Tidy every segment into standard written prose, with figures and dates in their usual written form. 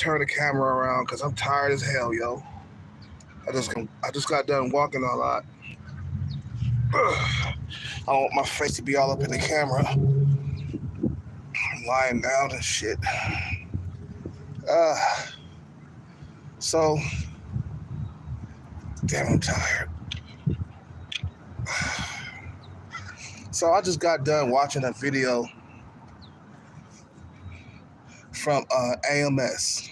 turn the camera around because I'm tired as hell, yo. I just got done walking a lot. I don't want my face to be all up in the camera. I'm lying down and shit. Uh, so, damn, I'm tired. So I just got done watching a video from AMS.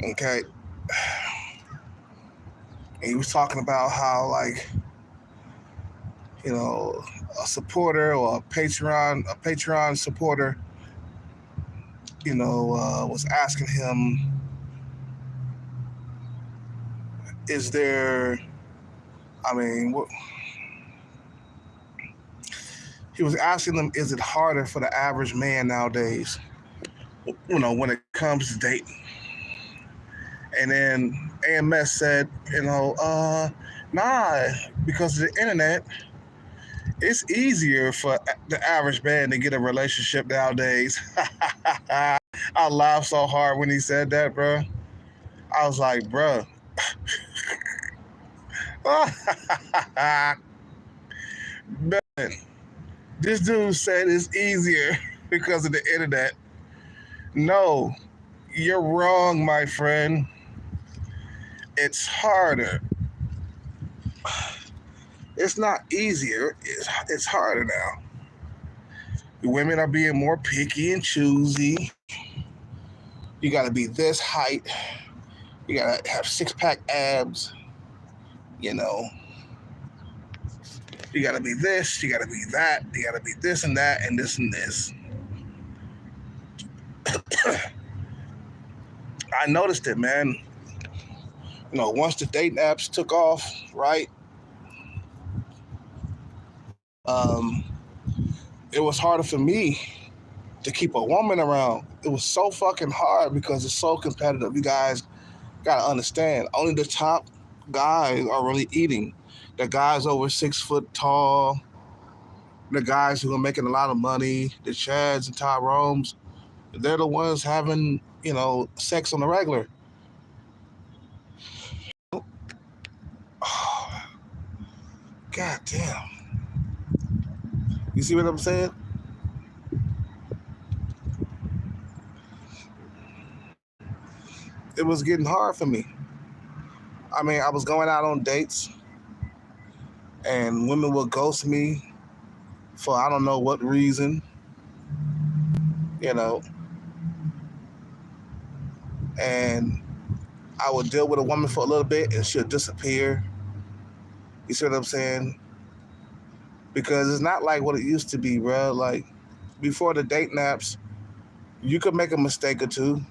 Okay, and he was talking about how, like, you know, a supporter or a Patreon supporter, was asking him, is there, I mean, he was asking them, is it harder for the average man nowadays, when it comes to dating? And then AMS said, nah, because of the internet, it's easier for the average man to get a relationship nowadays. I laughed so hard when he said that, bro. I was like, bro. Man, this dude said it's easier because of the internet. No, you're wrong, my friend. It's harder. It's not easier. It's harder now. Women are being more picky and choosy. You got to be this height. You got to have six-pack abs. You got to be this. You got to be that. You got to be this and that and this and this. I noticed it, man. Once the dating apps took off, right? It was harder for me to keep a woman around. It was so fucking hard because it's so competitive. You guys gotta understand. Only the top guys are really eating. The guys over 6 foot tall, the guys who are making a lot of money, the Chads and Tyrones, they're the ones having, sex on the regular. Oh, God damn. You see what I'm saying? It was getting hard for me. I mean, I was going out on dates and women would ghost me for I don't know what reason, and I would deal with a woman for a little bit and she'll disappear. You see what I'm saying? Because it's not like what it used to be, bro. Like, before the dating apps, you could make a mistake or two.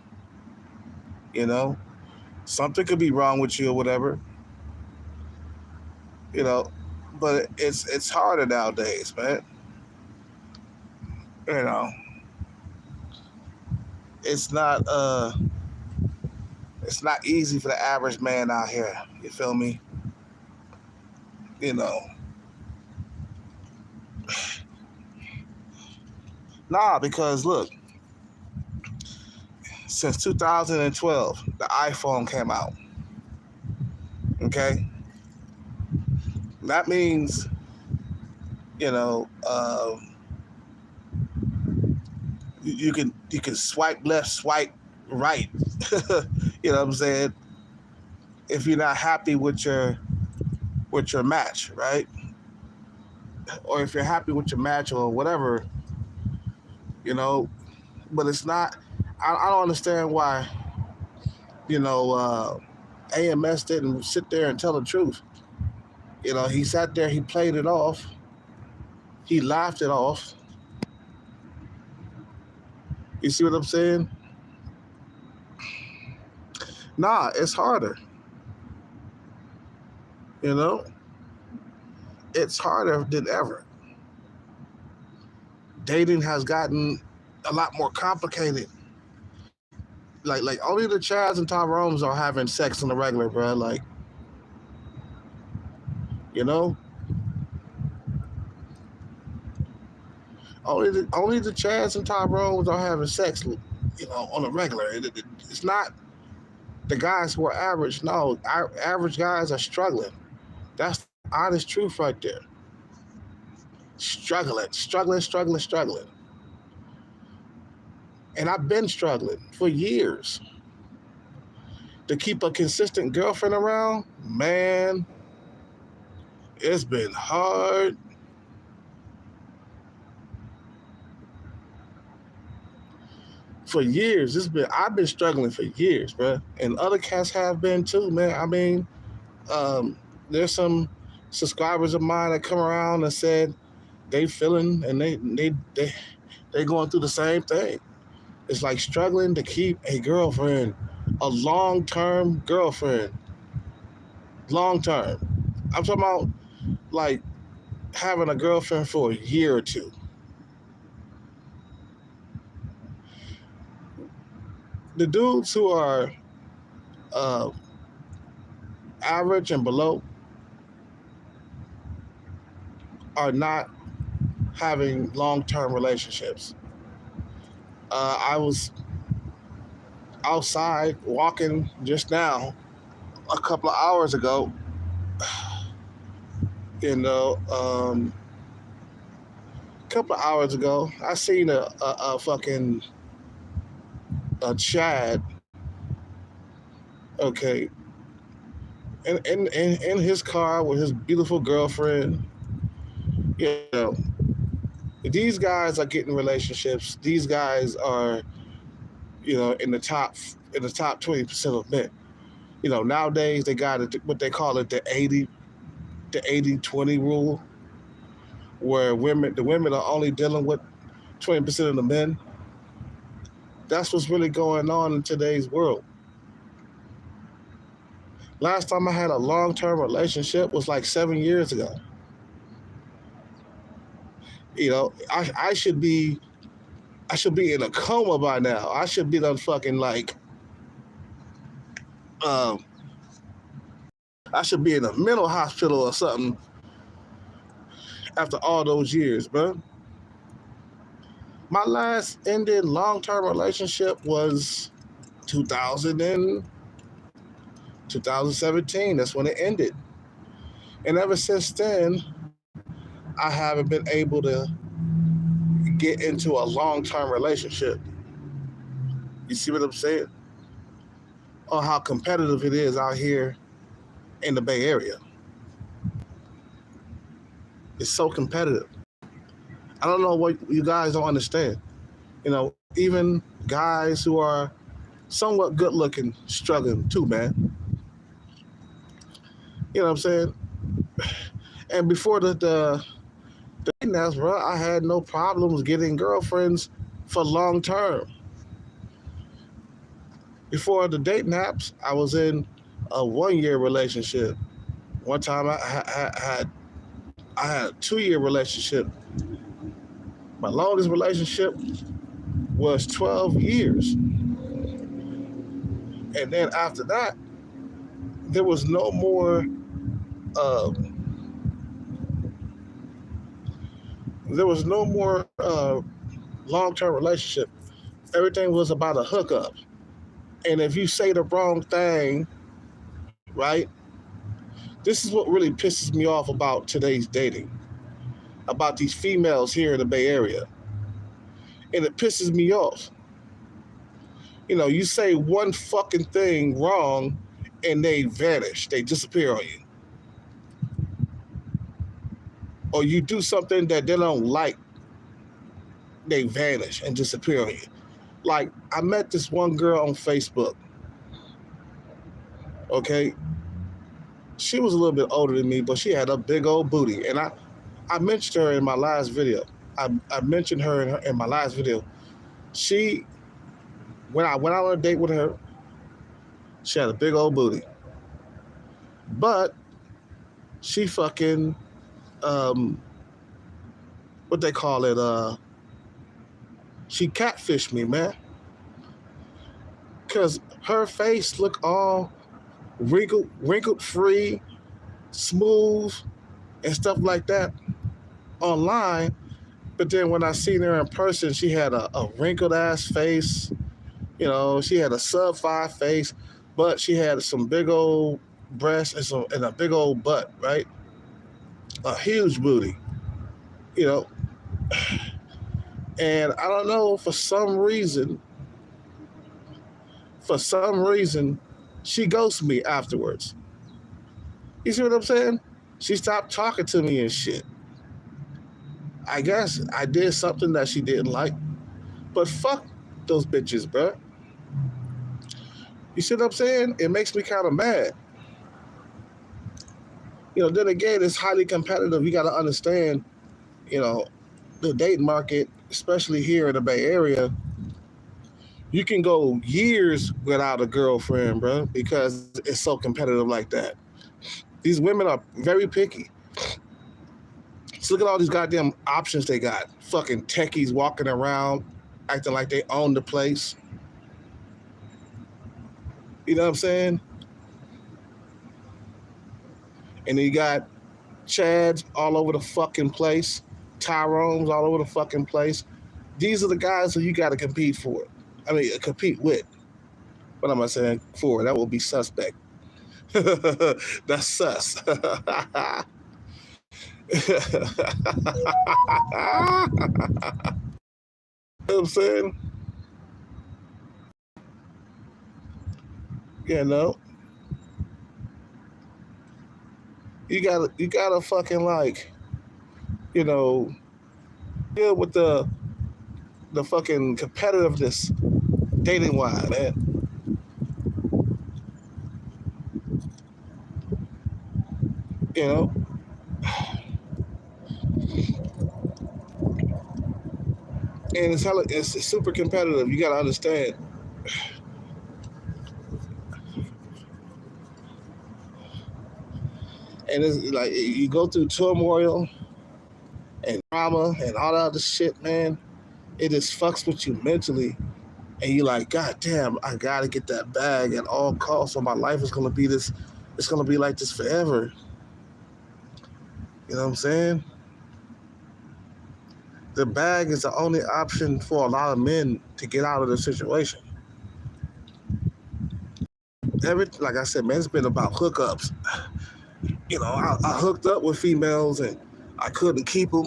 Something could be wrong with you or whatever. But it's harder nowadays, man. It's not easy for the average man out here. You feel me? Nah, because look, since 2012, the iPhone came out. Okay? That means, you can swipe left, swipe right. You know what I'm saying? If you're not happy with your match, right? Or if you're happy with your match or whatever, but it's not. I don't understand why, AMS didn't sit there and tell the truth. He sat there, he played it off, he laughed it off. You see what I'm saying? Nah, it's harder. It's harder than ever. Dating has gotten a lot more complicated. Like only the Chads and Tyrones are having sex on the regular, bro. Like, only the Chads and Tyrones are having sex on a regular. It's not the guys who are average. No, our average guys are struggling. That's the honest truth right there. Struggling. And I've been struggling for years to keep a consistent girlfriend around. Man, it's been hard. For years, I've been struggling for years, bro, and other cats have been too, man. I mean, there's some subscribers of mine that come around and said they feeling and they going through the same thing. It's like struggling to keep a girlfriend, a long-term girlfriend, long term. I'm talking about like having a girlfriend for a year or two. The dudes who are uh, average and below are not having long-term relationships. I was outside walking just now, a couple of hours ago. A couple of hours ago, I seen a fucking a Chad. Okay, in his car with his beautiful girlfriend. You know, these guys are getting relationships. These guys are, in the top 20% of men. Nowadays they got what they call it, the 80-20 rule, where the women are only dealing with 20% of the men. That's what's really going on in today's world. Last time I had a long-term relationship was like 7 years ago. I should be in a coma by now. I should be done fucking like I should be in a mental hospital or something after all those years, bro. My last ended long-term relationship was 2017. That's when it ended. And ever since then, I haven't been able to get into a long-term relationship. You see what I'm saying? Or how competitive it is out here in the Bay Area. It's so competitive. I don't know what you guys don't understand. Even guys who are somewhat good looking struggling too, man. You know what I'm saying? And before the dating apps, bro, I had no problems getting girlfriends for long term. Before the dating apps, I was in a 1-year relationship. One time I had a 2-year relationship. My longest relationship was 12 years. And then after that, there was no more long-term relationship. Everything was about a hookup. And if you say the wrong thing, right? This is what really pisses me off about today's dating, about these females here in the Bay Area. And it pisses me off. You say one fucking thing wrong and they vanish. They disappear on you. Or you do something that they don't like, they vanish and disappear on you. Like, I met this one girl on Facebook. Okay? She was a little bit older than me, but she had a big old booty. And I mentioned her in my last video. I mentioned her in my last video. When I went out on a date with her, she had a big old booty. But she fucking, what they call it, she catfished me, man. Because her face looked all wrinkled free, smooth, and stuff like that online. But then when I seen her in person, she had a wrinkled ass face. She had a sub 5 face, but she had some big old breasts and a big old butt, right? A huge booty, you know. And I don't know, for some reason, she ghosted me afterwards. You see what I'm saying? She stopped talking to me and shit. I guess I did something that she didn't like, but fuck those bitches, bruh. You see what I'm saying? It makes me kind of mad. Then again, it's highly competitive. You got to understand, you know, the dating market, especially here in the Bay Area, you can go years without a girlfriend, bro, because it's so competitive like that. These women are very picky. So look at all these goddamn options they got. Fucking techies walking around, acting like they own the place. You know what I'm saying? And then you got Chads all over the fucking place, Tyrones all over the fucking place. These are the guys who you got to compete for. Compete with. What am I saying? For that will be suspect. That's sus. You know what I'm saying? You know, you gotta fucking you know, deal with the fucking competitiveness dating wise, man. You know, and it's super competitive. You gotta understand. And it's like you go through turmoil and drama and all that other shit, man. It just fucks with you mentally, and you're like, God damn, I gotta get that bag at all costs, or my life is gonna be this. It's gonna be like this forever. You know what I'm saying? The bag is the only option for a lot of men to get out of the situation. Like I said, man, it's been about hookups. I hooked up with females and I couldn't keep them.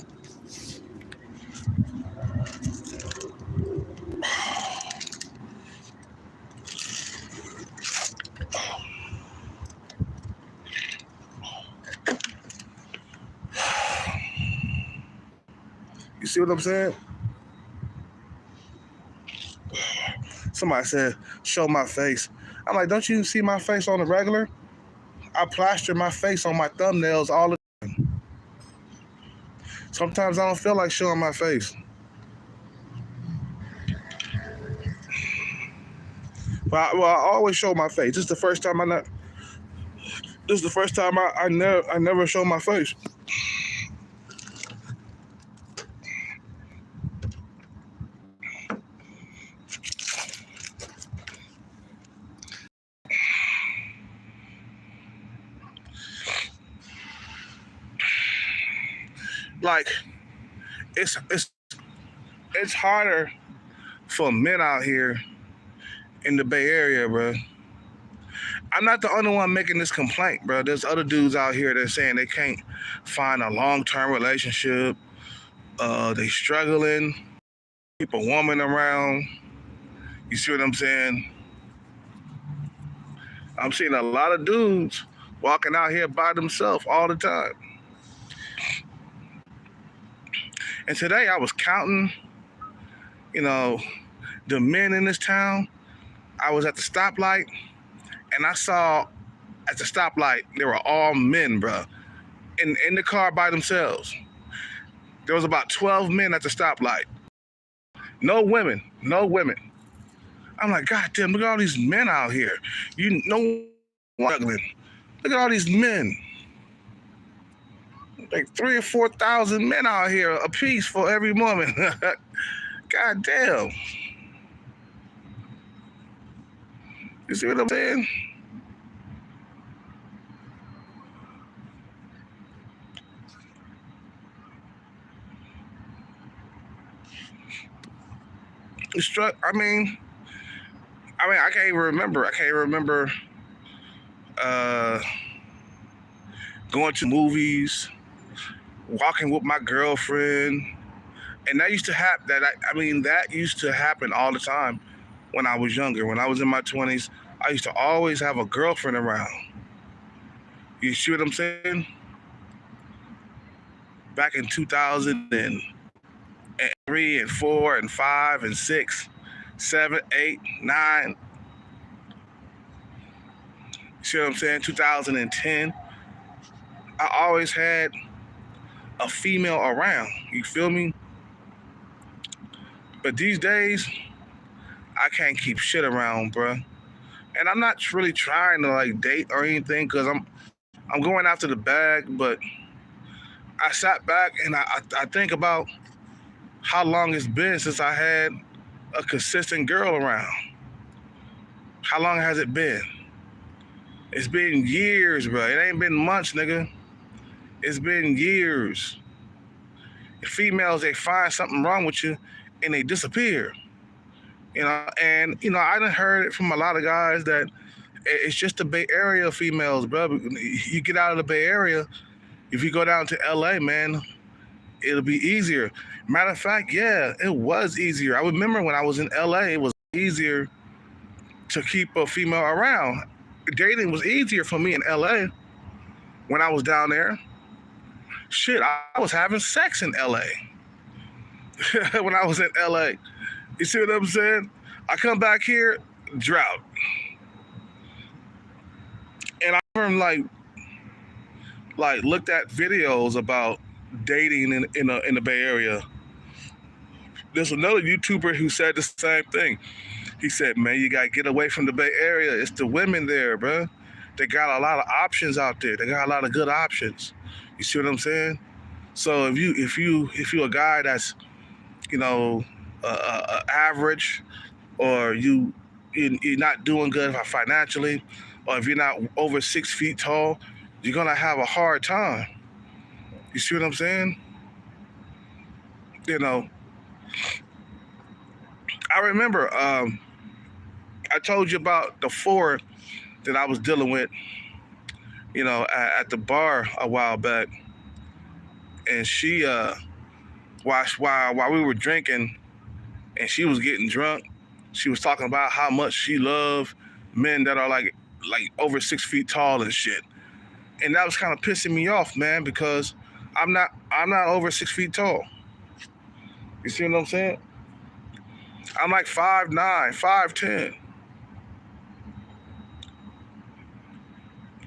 You see what I'm saying? Somebody said, show my face. I'm like, don't you see my face on the regular? I plaster my face on my thumbnails all the time. Sometimes I don't feel like showing my face. Well, I always show my face. This is the first time I never show my face. Like it's harder for men out here in the Bay Area, bro. I'm not the only one making this complaint, bro. There's other dudes out here that saying they can't find a long-term relationship. They struggling, keep a woman around. You see what I'm saying? I'm seeing a lot of dudes walking out here by themselves all the time. And today I was counting, you know, the men in this town. I was at the stoplight and I saw at the stoplight, they were all men, bro, in the car by themselves. There was about 12 men at the stoplight. No women, no women. I'm like, God damn, look at all these men out here. You know, struggling. Look at all these men. Like 3 or 4,000 men out here, a piece for every woman. God damn. You see what I'm saying? I mean, I mean, I can't even remember. I can't even remember uh, going to movies, walking with my girlfriend, and that used to happen. That used to happen all the time when I was younger. When I was in my 20s, I used to always have a girlfriend around. You see what I'm saying? Back in 2003 and 4 and 5 and 6, 7, 8, 9. You see what I'm saying? 2010. I always had a female around. You feel me? But these days, I can't keep shit around, bruh. And I'm not really trying to like date or anything because I'm going after the bag. But I sat back and I think about how long it's been since I had a consistent girl around. How long has it been? It's been years, bro. It ain't been months, nigga. It's been years. Females, they find something wrong with you and they disappear. And I done heard it from a lot of guys that it's just the Bay Area females, bro. You get out of the Bay Area, if you go down to LA, man, it'll be easier. Matter of fact, yeah, it was easier. I remember when I was in LA, it was easier to keep a female around. Dating was easier for me in LA when I was down there. Shit, I was having sex in LA when I was in LA. You see what I'm saying? I come back here, drought. And I've like looked at videos about dating in the Bay Area. There's another YouTuber who said the same thing. He said, man, you gotta get away from the Bay Area. It's the women there, bro. They got a lot of options out there. They got a lot of good options. You see what I'm saying? So if you're a guy that's, average, or you're not doing good financially, or if you're not over 6 feet tall, you're gonna have a hard time. You see what I'm saying? I remember I told you about the 4 that I was dealing with, at the bar a while back, and she while we were drinking, and she was getting drunk, she was talking about how much she loved men that are like over 6 feet tall and shit. And that was kind of pissing me off, man, because I'm not over 6 feet tall. You see what I'm saying? I'm like 5'9", 5'10".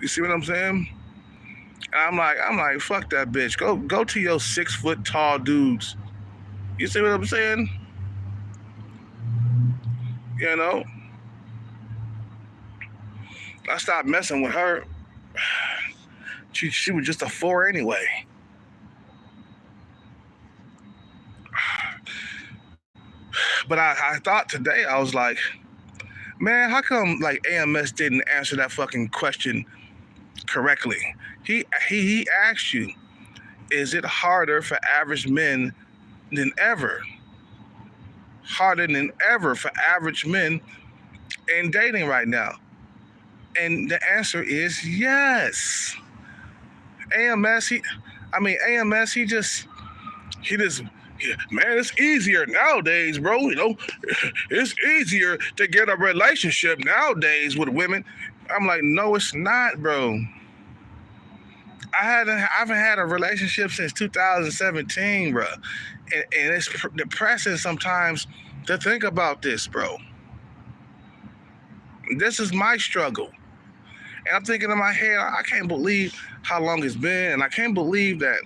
You see what I'm saying? And I'm like, fuck that bitch. Go to your 6 foot tall dudes. You see what I'm saying? I stopped messing with her. She was just a 4 anyway. But I thought today, I was like, man, how come like AMS didn't answer that fucking question correctly? He asked you, is it harder for average men than ever? Harder than ever for average men in dating right now? And the answer is yes. AMS, he just, man, it's easier nowadays, bro. It's easier to get a relationship nowadays with women. I'm like, no, it's not, bro. I haven't had a relationship since 2017, bro. And it's depressing sometimes to think about this, bro. This is my struggle. And I'm thinking in my head, I can't believe how long it's been, and I can't believe that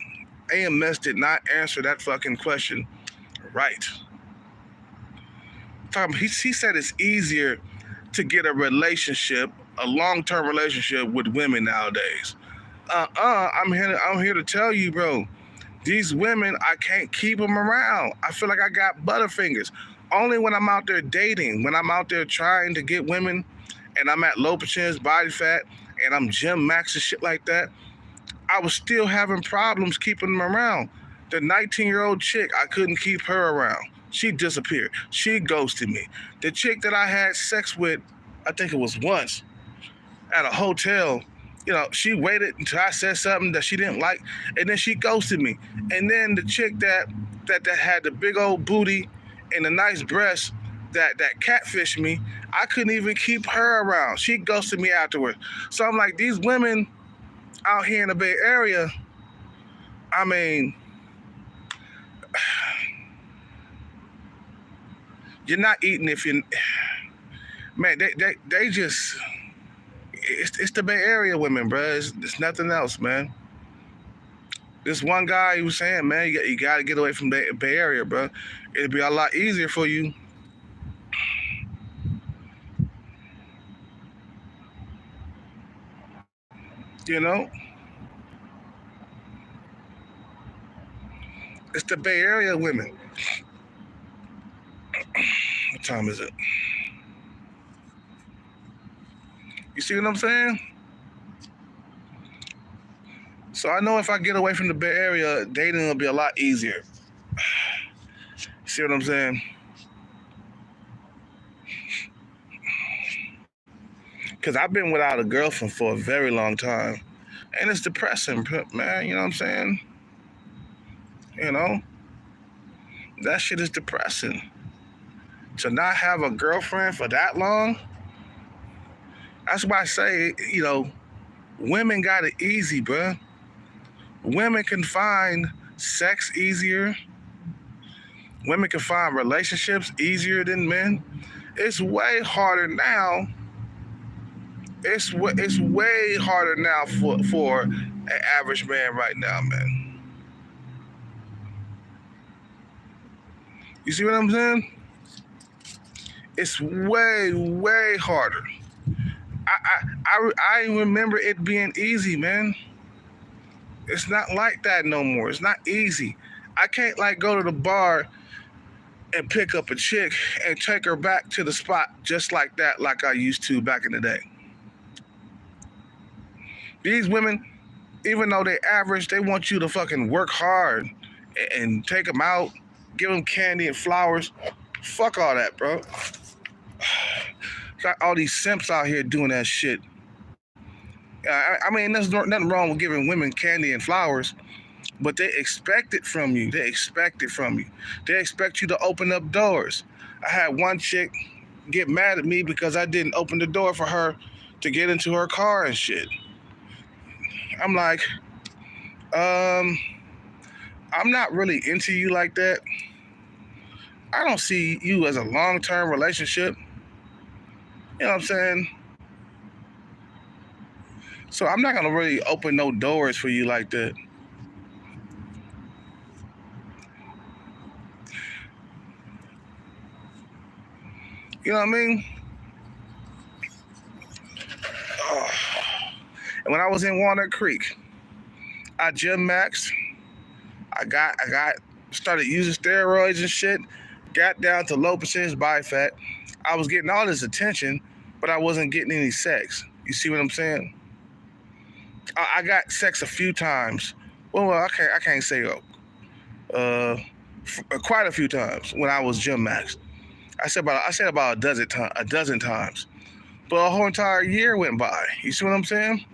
AMS did not answer that fucking question right. He said it's easier to get a relationship, a long-term relationship with women nowadays. I'm here to tell you, bro. These women, I can't keep them around. I feel like I got butterfingers. Only when I'm out there dating, when I'm out there trying to get women, and I'm at low percentage body fat, and I'm gym max and shit like that, I was still having problems keeping them around. The 19-year-old chick, I couldn't keep her around. She disappeared. She ghosted me. The chick that I had sex with, I think it was once, at a hotel, she waited until I said something that she didn't like, and then she ghosted me. And then the chick that had the big old booty and the nice breasts that catfished me, I couldn't even keep her around. She ghosted me afterwards. So I'm like, these women out here in the Bay Area, I mean, you're not eating if you, man. They just, it's the Bay Area women, bro. It's nothing else, man. This one guy, he was saying, man, you got to get away from the Bay Area, bro. It'd be a lot easier for you. You know, it's the Bay Area women. What time is it? You see what I'm saying? So I know if I get away from the Bay Area, dating will be a lot easier. See what I'm saying? Because I've been without a girlfriend for a very long time. And it's depressing, man. You know what I'm saying? You know? That shit is depressing. To not have a girlfriend for that long, that's why I say, women got it easy, bruh. Women can find sex easier. Women can find relationships easier than men. It's way harder now. It's way harder now for an average man right now, man. You see what I'm saying? It's way, way harder. I remember it being easy, man. It's not like that no more. It's not easy. I can't go to the bar and pick up a chick and take her back to the spot just like that, like I used to back in the day. These women, even though they average, they want you to fucking work hard and take them out, give them candy and flowers. Fuck all that, bro. Got all these simps out here doing that shit. I mean, there's nothing wrong with giving women candy and flowers, but they expect it from you. They expect you to open up doors. I had one chick get mad at me because I didn't open the door for her to get into her car and shit. I'm like, I'm not really into you like that. I don't see you as a long-term relationship. You know what I'm saying? So I'm not gonna really open no doors for you like that. You know what I mean? Oh. And when I was in Walnut Creek, I gym maxed. I got started using steroids and shit. Got down to low percentage body fat. I was getting all this attention, but I wasn't getting any sex. You see what I'm saying? I got sex a few times. Well, I can't say quite a few times when I was gym maxed. I said about a dozen times. But a whole entire year went by. You see what I'm saying?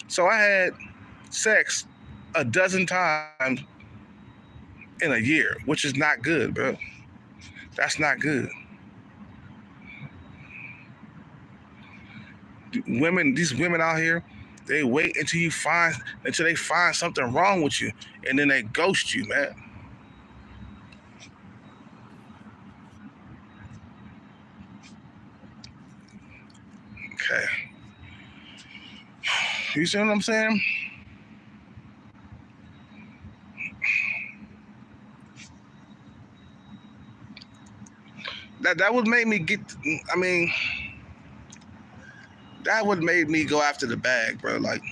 So I had sex a dozen times in a year, which is not good, bro. That's not good. These women out here, they wait until they find something wrong with you, and then they ghost you, man. Okay. You see what I'm saying? That would make me that would make me go after the bag, bro. Like,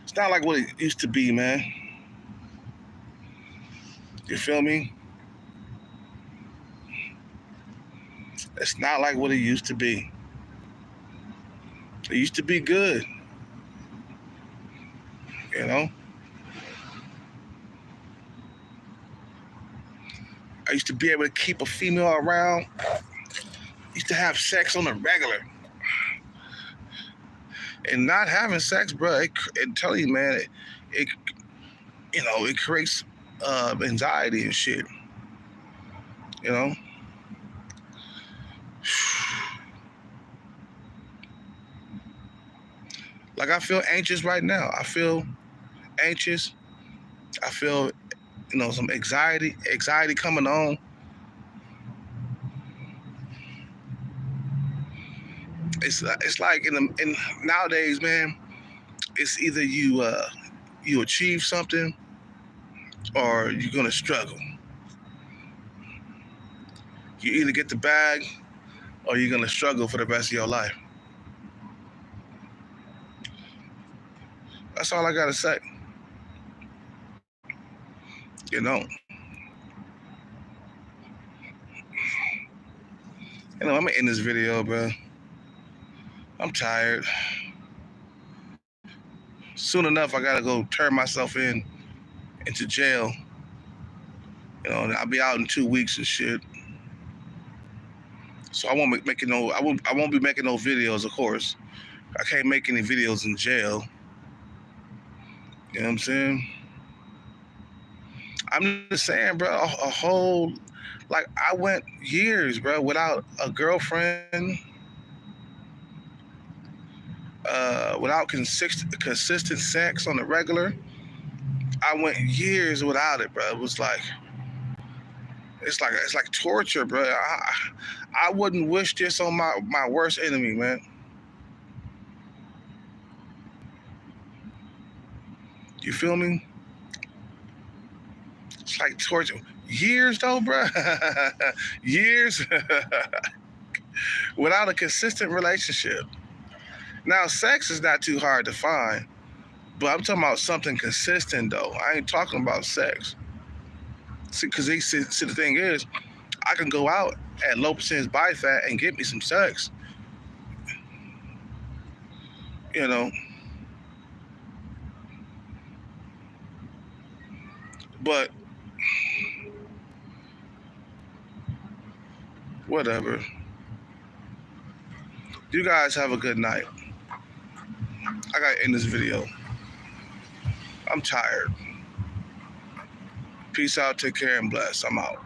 it's not like what it used to be, man. You feel me? It's not like what it used to be. It used to be good. You know, I used to be able to keep a female around. Used to have sex on the regular, and not having sex, bro. It tell you, man. It it creates anxiety and shit. You know. Like I feel anxious right now. I feel anxious. I feel some anxiety coming on. It's like in nowadays, man. It's either you achieve something or you're gonna struggle. You either get the bag or you're gonna struggle for the rest of your life. That's all I gotta say. You know. I'm gonna end this video, bro. I'm tired. Soon enough, I gotta go turn myself into jail. And I'll be out in 2 weeks and shit. So I won't be making no videos, of course. I can't make any videos in jail. You know what I'm saying? I'm just saying, bro, a whole, like, I went years, bro, without a girlfriend, without consistent sex on the regular. I went years without it, bro. It was like, it's like torture, bro. I wouldn't wish this on my worst enemy, man. You feel me? It's like torture. Years though, bro. Years without a consistent relationship. Now, sex is not too hard to find, but I'm talking about something consistent though. I ain't talking about sex. See, because the thing is, I can go out at low percentage body fat and get me some sex. You know. But whatever. You guys have a good night. I gotta end this video. I'm tired. Peace out, take care, and bless. I'm out.